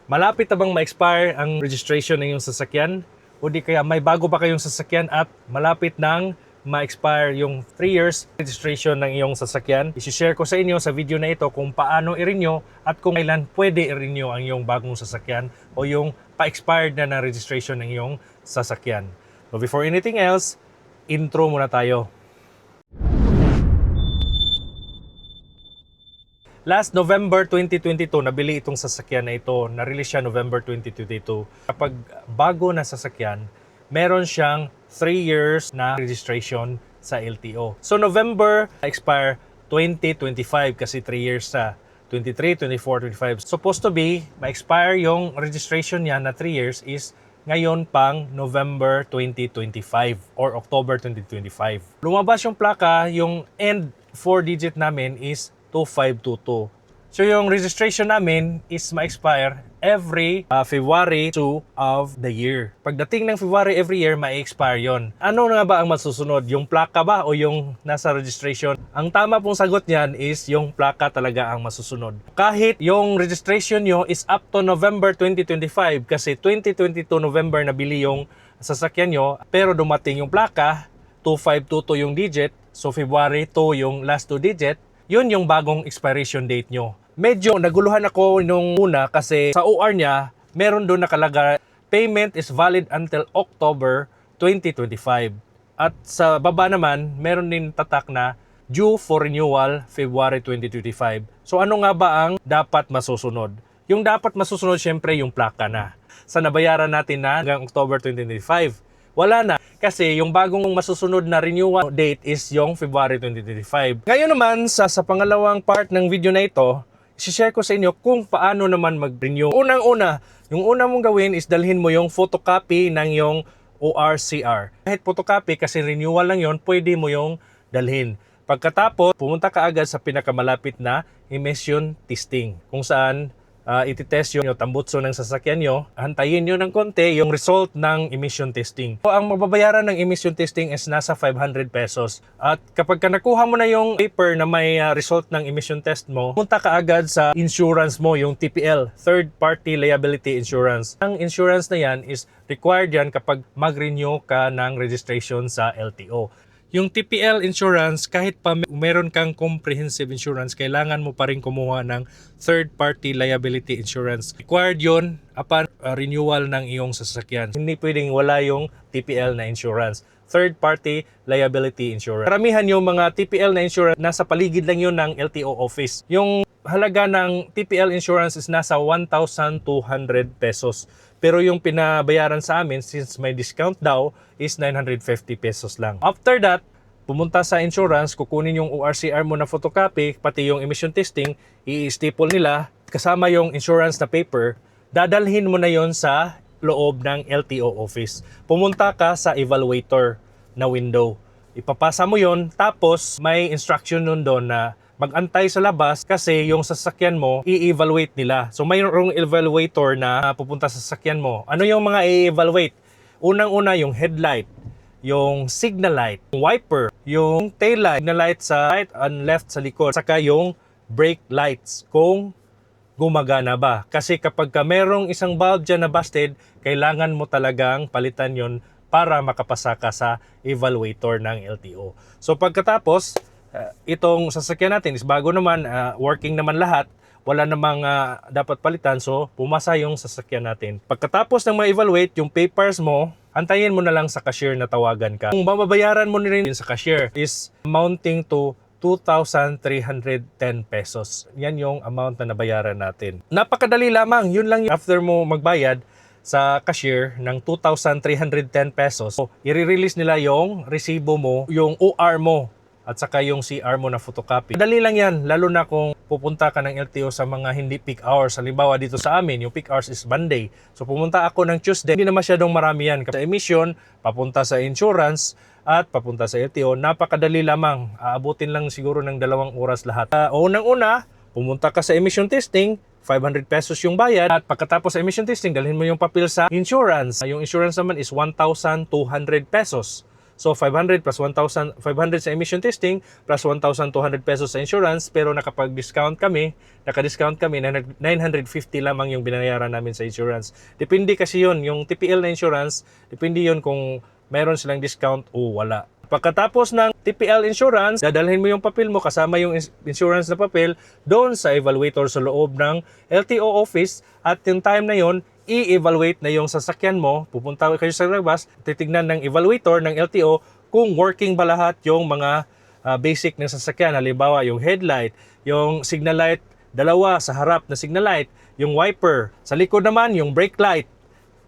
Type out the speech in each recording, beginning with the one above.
Malapit na bang ma-expire ang registration ng iyong sasakyan? O di kaya may bago pa kayong sasakyan at malapit nang ma-expire yung 3 years registration ng iyong sasakyan? I-share ko sa inyo sa video na ito kung paano i-renew at kung kailan pwede i-renew ang iyong bagong sasakyan o yung pa-expired na registration ng iyong sasakyan. So before anything else, intro muna tayo. Last November 2022, nabili itong sasakyan na ito. Na-release siya November 2022. Kapag bago na sasakyan, meron siyang 3 years na registration sa LTO. So November, expire 2025 kasi 3 years na. 23, 24, 25. Supposed to be, ma-expire yung registration niya na 3 years is ngayon pang November 2025 or October 2025. Lumabas yung plaka, yung end 4-digit namin is 2522. So yung registration namin is ma-expire every February 2 of the year. Pagdating ng February every year, ma-expire yon. Ano nga ba ang masusunod? Yung plaka ba o yung nasa registration? Ang tama pong sagot niyan is yung plaka talaga ang masusunod. Kahit yung registration nyo is up to November 2025 kasi 2022 November nabili yung sasakyan nyo, pero dumating yung plaka, 2522 yung digit, so February 2 yung last 2 digit, yun yung bagong expiration date nyo. Medyo naguluhan ako nung una kasi sa OR niya, meron doon nakalagay, payment is valid until October 2025. At sa baba naman, meron din tatak na due for renewal February 2025. So ano nga ba ang dapat masusunod? Yung dapat masusunod syempre yung plaka na. Sa nabayaran natin na hanggang October 2025. Wala na kasi yung bagong masusunod na renewal date is yung February 2025. Ngayon naman sa pangalawang part ng video na ito, i-share ko sa inyo kung paano naman mag-renew. Unang-una, yung una mong gawin is dalhin mo yung photocopy ng yung ORCR. Kahit photocopy kasi renewal lang yon, pwede mo yung dalhin. Pagkatapos, pumunta ka agad sa pinakamalapit na emission testing kung saan ititest yung tambutso ng sasakyan nyo, hantayin nyo ng konti yung result ng emission testing. So, ang mababayaran ng emission testing is nasa 500 pesos. At kapag nakuha mo na yung paper na may result ng emission test mo, punta ka agad sa insurance mo, yung TPL, Third Party Liability Insurance. Ang insurance na yan is required yan kapag mag-renew ka ng registration sa LTO. Yung TPL insurance, kahit pa meron kang comprehensive insurance, kailangan mo pa rin kumuha ng third-party liability insurance. Required yon upon renewal ng iyong sasakyan. Hindi pwedeng wala yung TPL na insurance. Third-party liability insurance. Karamihan yung mga TPL na insurance, nasa paligid lang yun ng LTO office. Yung halaga ng TPL insurance is nasa 1,200 pesos. Pero yung pinabayaran sa amin, since may discount daw, is 950 pesos lang. After that, pumunta sa insurance, kukunin yung ORCR mo na photocopy, pati yung emission testing, i-staple nila, kasama yung insurance na paper, dadalhin mo na yon sa loob ng LTO office. Pumunta ka sa evaluator na window. Ipapasa mo yon, tapos may instruction nun doon na mag-antay sa labas kasi yung sasakyan mo, i-evaluate nila. So mayroong evaluator na pupunta sa sasakyan mo. Ano yung mga i-evaluate? Unang-una yung headlight, yung signal light, yung wiper, yung tail light, signal light sa right and left sa likod, saka yung brake lights kung gumagana ba. Kasi kapag merong isang bulb dyan na busted, kailangan mo talagang palitan yon para makapasa ka sa evaluator ng LTO. So pagkatapos, itong sasakyan natin is bago naman, working naman lahat, wala namang dapat palitan, so pumasa yung sasakyan natin. Pagkatapos ng ma-evaluate yung papers mo, antayin mo na lang sa cashier na tawagan ka. Kung mababayaran mo rin sa cashier is amounting to 2,310 pesos. Yan yung amount na nabayaran natin. Napakadali lamang, yun lang yung after mo magbayad sa cashier ng 2,310 pesos. So, i-release nila yung resibo mo, yung OR mo, at saka yung CR mo na photocopy. Dali lang yan, lalo na kung pupunta ka ng LTO sa mga hindi peak hours. Halimbawa dito sa amin, yung peak hours is Monday. So pumunta ako ng Tuesday, hindi na masyadong marami yan. Sa emission, papunta sa insurance, at papunta sa LTO, napakadali lamang. Aabutin lang siguro ng 2 oras lahat. Unang-una, pumunta ka sa emission testing, 500 pesos yung bayad. At pagkatapos sa emission testing, dalhin mo yung papel sa insurance. Yung insurance naman is 1,200 pesos. So 500 plus 1,500 sa emission testing plus 1,200 pesos sa insurance, pero nakapag-discount kami, naka-discount kami na 950 lamang yung binayaran namin sa insurance. Depende kasi yun, yung TPL na insurance, depende yun kung meron silang discount o wala. Pagkatapos ng TPL insurance, dadalhin mo yung papel mo kasama yung insurance na papel doon sa evaluator sa loob ng LTO office, at yung time na yon i-evaluate na yung sasakyan mo. Pupunta kayo sa labas, titignan ng evaluator ng LTO kung working ba lahat yung mga basic ng sasakyan. Halimbawa, yung headlight, yung signal light, dalawa sa harap na signal light, yung wiper, sa likod naman yung brake light,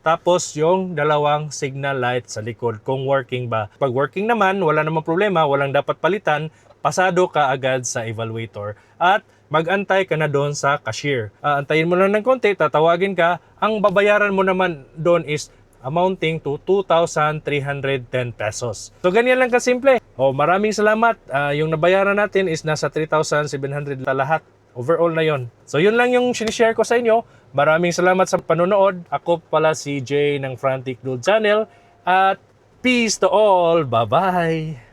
tapos yung dalawang signal light sa likod kung working ba. Pag working naman, wala namang problema, walang dapat palitan, pasado ka agad sa evaluator at mag-antay ka na doon sa cashier. Antayin mo lang ng konti, tatawagin ka, ang babayaran mo naman doon is amounting to 2,310 pesos. So ganyan lang kasimple. Maraming salamat. Yung nabayaran natin is nasa 3,700 lahat. Overall na yon. So yun lang yung sinishare ko sa inyo. Maraming salamat sa panonood. Ako pala si Jay ng Frantic Dude Channel. At peace to all. Bye-bye!